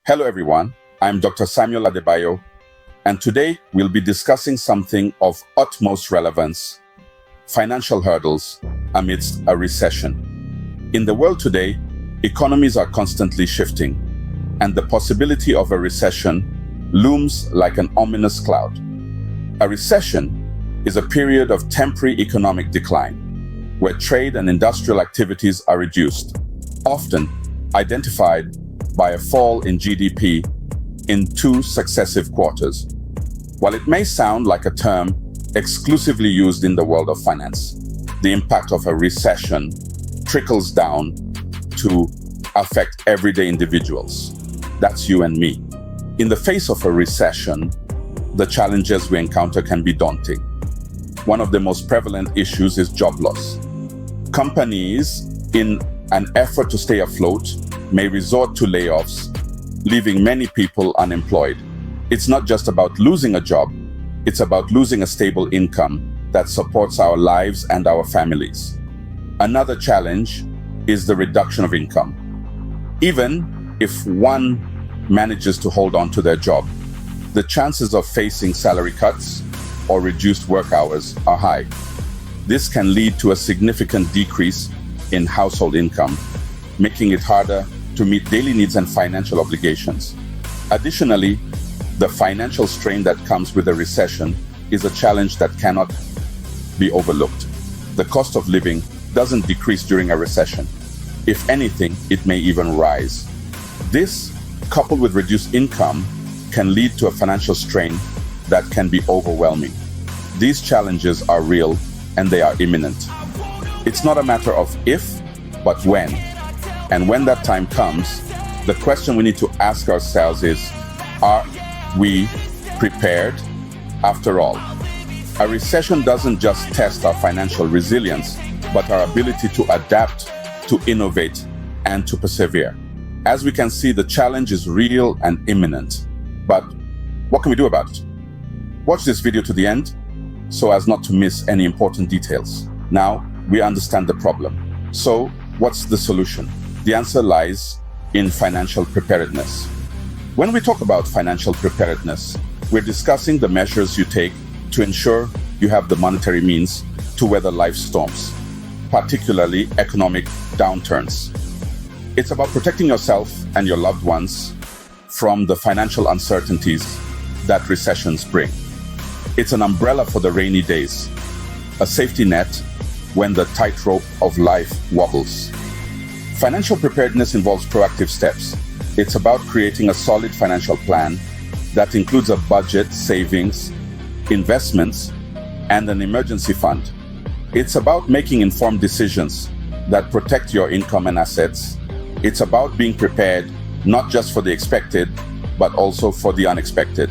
Hello everyone, I'm Dr. Samuel Adebayo, and today we'll be discussing something of utmost relevance: financial hurdles amidst a recession. In the world today, economies are constantly shifting, and the possibility of a recession looms like an ominous cloud. A recession is a period of temporary economic decline, where trade and industrial activities are reduced, often identified by a fall in GDP in 2 successive quarters. While it may sound like a term exclusively used in the world of finance, the impact of a recession trickles down to affect everyday individuals. That's you and me. In the face of a recession, the challenges we encounter can be daunting. One of the most prevalent issues is job loss. Companies, in an effort to stay afloat, may resort to layoffs, leaving many people unemployed. It's not just about losing a job, it's about losing a stable income that supports our lives and our families. Another challenge is the reduction of income. Even if one manages to hold on to their job, the chances of facing salary cuts or reduced work hours are high. This can lead to a significant decrease in household income, making it harder to meet daily needs and financial obligations. Additionally, the financial strain that comes with a recession is a challenge that cannot be overlooked. The cost of living doesn't decrease during a recession. If anything, it may even rise. This, coupled with reduced income, can lead to a financial strain that can be overwhelming. These challenges are real and they are imminent. It's not a matter of if, but when. And when that time comes, the question we need to ask ourselves is, are we prepared? After all, a recession doesn't just test our financial resilience, but our ability to adapt, to innovate, and to persevere. As we can see, the challenge is real and imminent. But what can we do about it? Watch this video to the end so as not to miss any important details. Now, we understand the problem. So, what's the solution? The answer lies in financial preparedness. When we talk about financial preparedness, we're discussing the measures you take to ensure you have the monetary means to weather life's storms, particularly economic downturns. It's about protecting yourself and your loved ones from the financial uncertainties that recessions bring. It's an umbrella for the rainy days, a safety net when the tightrope of life wobbles. Financial preparedness involves proactive steps. It's about creating a solid financial plan that includes a budget, savings, investments, and an emergency fund. It's about making informed decisions that protect your income and assets. It's about being prepared not just for the expected, but also for the unexpected.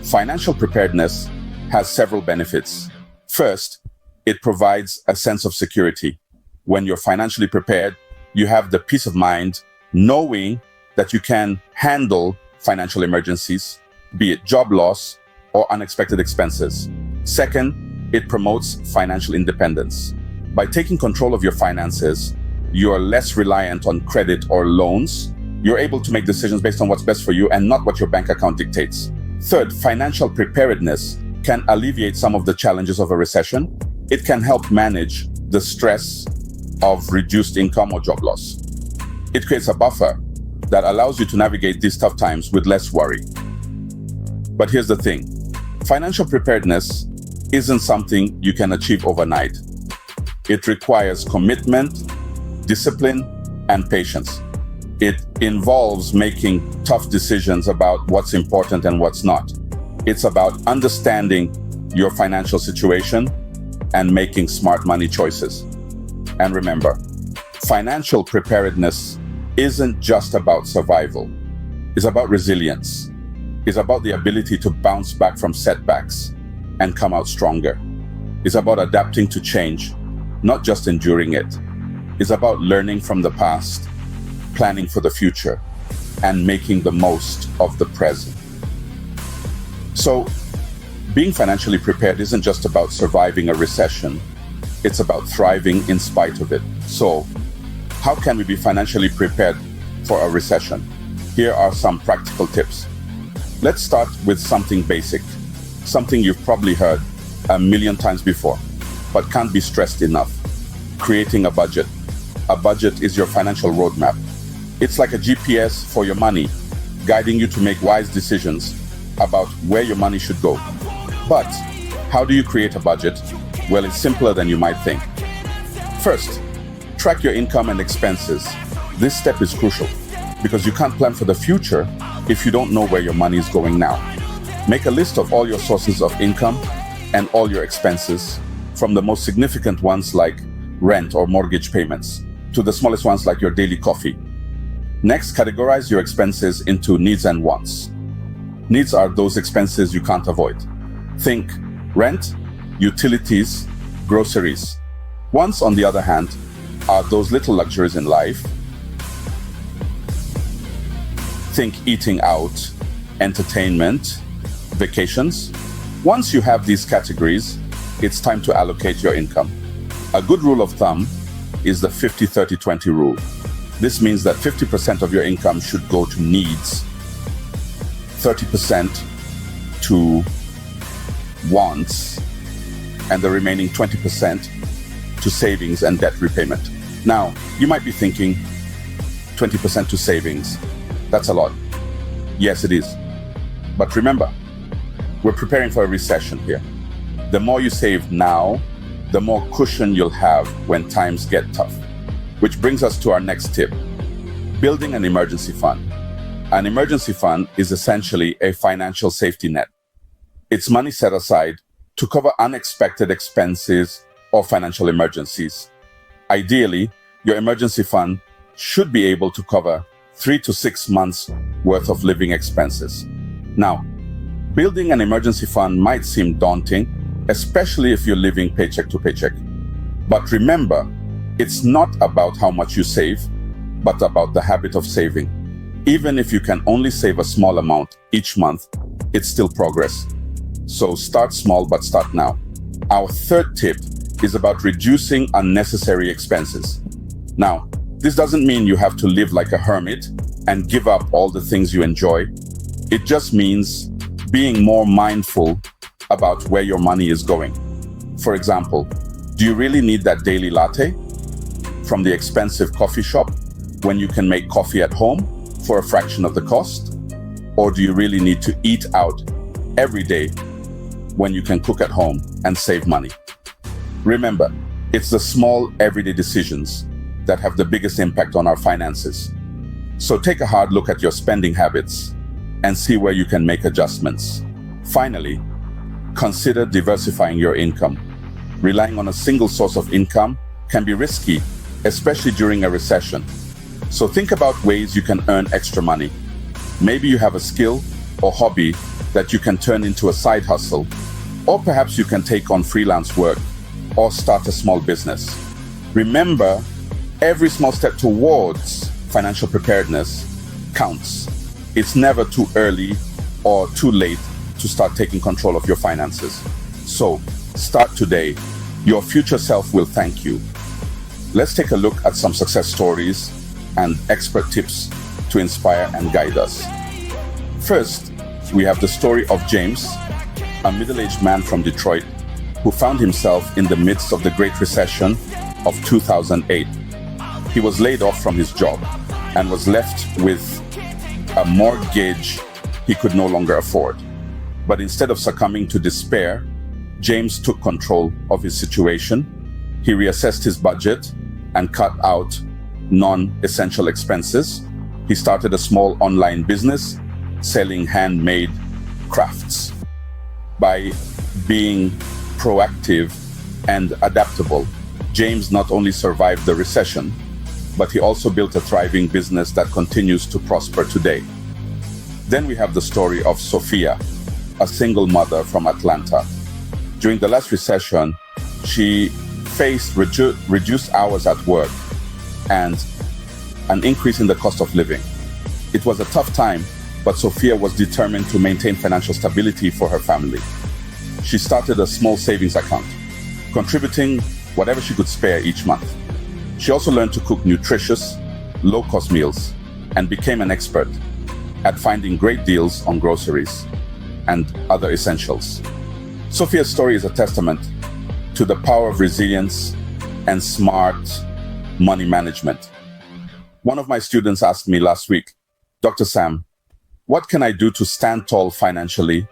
Financial preparedness has several benefits. First, it provides a sense of security. When you're financially prepared, you have the peace of mind knowing that you can handle financial emergencies, be it job loss or unexpected expenses. Second, it promotes financial independence. By taking control of your finances, you are less reliant on credit or loans. You're able to make decisions based on what's best for you and not what your bank account dictates. Third, financial preparedness can alleviate some of the challenges of a recession. It can help manage the stress of reduced income or job loss. It creates a buffer that allows you to navigate these tough times with less worry. But here's the thing: financial preparedness isn't something you can achieve overnight. It requires commitment, discipline, and patience. It involves making tough decisions about what's important and what's not. It's about understanding your financial situation and making smart money choices. And remember, financial preparedness isn't just about survival. It's about resilience. It's about the ability to bounce back from setbacks and come out stronger. It's about adapting to change, not just enduring it. It's about learning from the past, planning for the future, and making the most of the present. So, being financially prepared isn't just about surviving a recession. It's about thriving in spite of it. So, how can we be financially prepared for a recession? Here are some practical tips. Let's start with something basic, something you've probably heard a million times before, but can't be stressed enough. Creating a budget. A budget is your financial roadmap. It's like a GPS for your money, guiding you to make wise decisions about where your money should go. But how do you create a budget? Well, it's simpler than you might think. First, track your income and expenses. This step is crucial because you can't plan for the future if you don't know where your money is going now. Make a list of all your sources of income and all your expenses, from the most significant ones like rent or mortgage payments to the smallest ones like your daily coffee. Next, categorize your expenses into needs and wants. Needs are those expenses you can't avoid. Think rent, utilities, groceries. Wants, on the other hand, are those little luxuries in life. Think eating out, entertainment, vacations. Once you have these categories, it's time to allocate your income. A good rule of thumb is the 50-30-20 rule. This means that 50% of your income should go to needs, 30% to wants, and the remaining 20% to savings and debt repayment. Now, you might be thinking, 20% to savings, that's a lot. Yes, it is. But remember, we're preparing for a recession here. The more you save now, the more cushion you'll have when times get tough. Which brings us to our next tip, building an emergency fund. An emergency fund is essentially a financial safety net. It's money set aside to cover unexpected expenses or financial emergencies. Ideally, your emergency fund should be able to cover 3 to 6 months worth of living expenses. Now, building an emergency fund might seem daunting, especially if you're living paycheck to paycheck. But remember, it's not about how much you save, but about the habit of saving. Even if you can only save a small amount each month, it's still progress. So start small, but start now. Our third tip is about reducing unnecessary expenses. Now, this doesn't mean you have to live like a hermit and give up all the things you enjoy. It just means being more mindful about where your money is going. For example, do you really need that daily latte from the expensive coffee shop when you can make coffee at home for a fraction of the cost? Or do you really need to eat out every day when you can cook at home and save money? Remember, it's the small everyday decisions that have the biggest impact on our finances. So take a hard look at your spending habits and see where you can make adjustments. Finally, consider diversifying your income. Relying on a single source of income can be risky, especially during a recession. So think about ways you can earn extra money. Maybe you have a skill or hobby that you can turn into a side hustle, or perhaps you can take on freelance work or start a small business. Remember, every small step towards financial preparedness counts. It's never too early or too late to start taking control of your finances. So start today. Your future self will thank you. Let's take a look at some success stories and expert tips to inspire and guide us. First, we have the story of James, a middle-aged man from Detroit who found himself in the midst of the Great Recession of 2008. He was laid off from his job and was left with a mortgage he could no longer afford. But instead of succumbing to despair, James took control of his situation. He reassessed his budget and cut out non-essential expenses. He started a small online business selling handmade crafts. By being proactive and adaptable, James not only survived the recession, but he also built a thriving business that continues to prosper today. Then we have the story of Sophia, a single mother from Atlanta. During the last recession, she faced reduced hours at work and an increase in the cost of living. It was a tough time, but Sophia was determined to maintain financial stability for her family. She started a small savings account, contributing whatever she could spare each month. She also learned to cook nutritious, low-cost meals and became an expert at finding great deals on groceries and other essentials. Sophia's story is a testament to the power of resilience and smart money management. One of my students asked me last week, Dr. Sam, what can I do to stand tall financially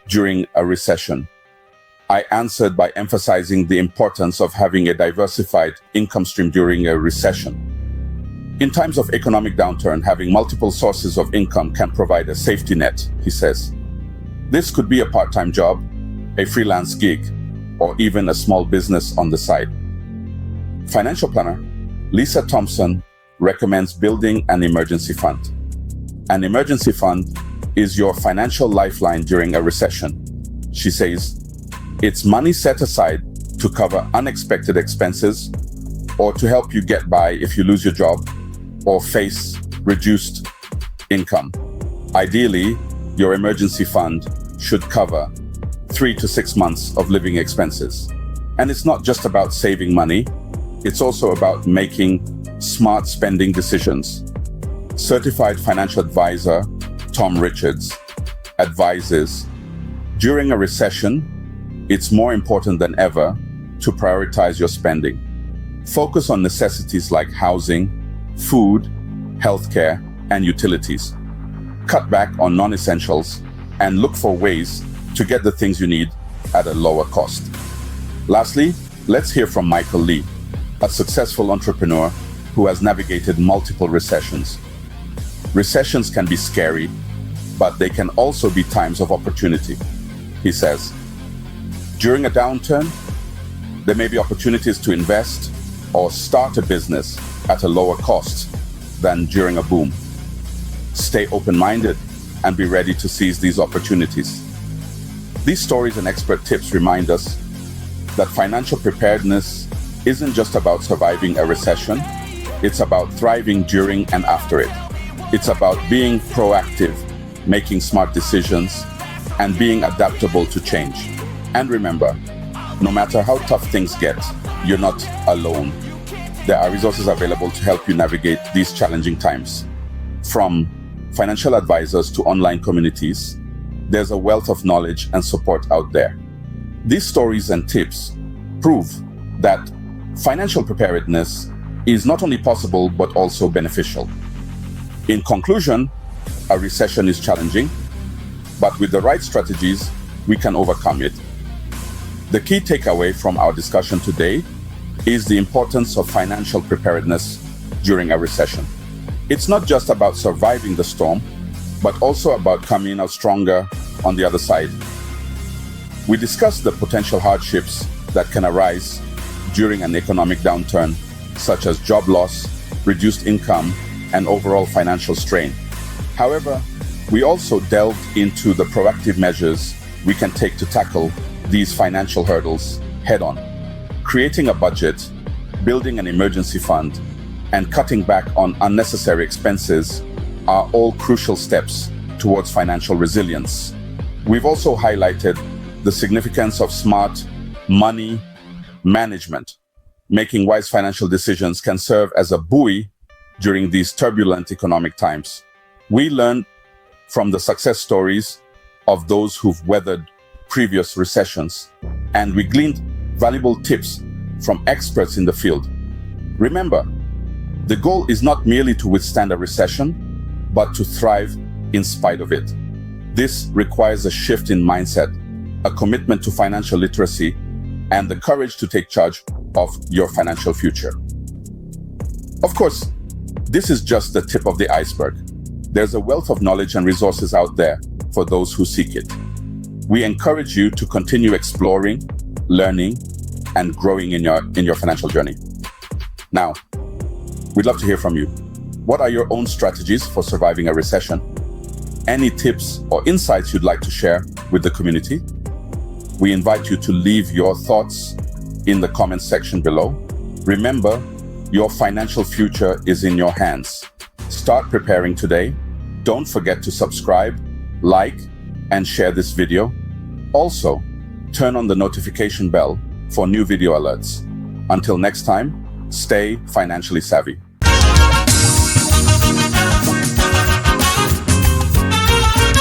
during a recession? I answered by emphasizing the importance of having a diversified income stream during a recession. In times of economic downturn, having multiple sources of income can provide a safety net, he says. This could be a part-time job, a freelance gig, or even a small business on the side. Financial planner Lisa Thompson recommends building an emergency fund. An emergency fund is your financial lifeline during a recession. She says, it's money set aside to cover unexpected expenses or to help you get by if you lose your job or face reduced income. Ideally, your emergency fund should cover 3 to 6 months of living expenses. And it's not just about saving money, it's also about making smart spending decisions. Certified financial advisor Tom Richards advises, during a recession, it's more important than ever to prioritize your spending. Focus on necessities like housing, food, healthcare, and utilities. Cut back on non-essentials and look for ways to get the things you need at a lower cost. Lastly, let's hear from Michael Lee, a successful entrepreneur who has navigated multiple recessions. Recessions can be scary, but they can also be times of opportunity. He says, during a downturn, there may be opportunities to invest or start a business at a lower cost than during a boom. Stay open-minded and be ready to seize these opportunities. These stories and expert tips remind us that financial preparedness isn't just about surviving a recession, it's about thriving during and after it. It's about being proactive, making smart decisions, and being adaptable to change. And remember, no matter how tough things get, you're not alone. There are resources available to help you navigate these challenging times. From financial advisors to online communities, there's a wealth of knowledge and support out there. These stories and tips prove that financial preparedness is not only possible but also beneficial. In conclusion, a recession is challenging, but with the right strategies, we can overcome it. The key takeaway from our discussion today is the importance of financial preparedness during a recession. It's not just about surviving the storm, but also about coming out stronger on the other side. We discussed the potential hardships that can arise during an economic downturn, such as job loss, reduced income, and overall financial strain. However, we also delved into the proactive measures we can take to tackle these financial hurdles head-on. Creating a budget, building an emergency fund, and cutting back on unnecessary expenses are all crucial steps towards financial resilience. We've also highlighted the significance of smart money management. Making wise financial decisions can serve as a buoy during these turbulent economic times. We learned from the success stories of those who've weathered previous recessions, and we gleaned valuable tips from experts in the field. Remember, the goal is not merely to withstand a recession, but to thrive in spite of it. This requires a shift in mindset, a commitment to financial literacy, and the courage to take charge of your financial future. Of course, this is just the tip of the iceberg. There's a wealth of knowledge and resources out there for those who seek it. We encourage you to continue exploring, learning, and growing in your financial journey. Now, we'd love to hear from you. What are your own strategies for surviving a recession? Any tips or insights you'd like to share with the community? We invite you to leave your thoughts in the comments section below. Remember, your financial future is in your hands. Start preparing today. Don't forget to subscribe, like, and share this video. Also, turn on the notification bell for new video alerts. Until next time, stay financially savvy.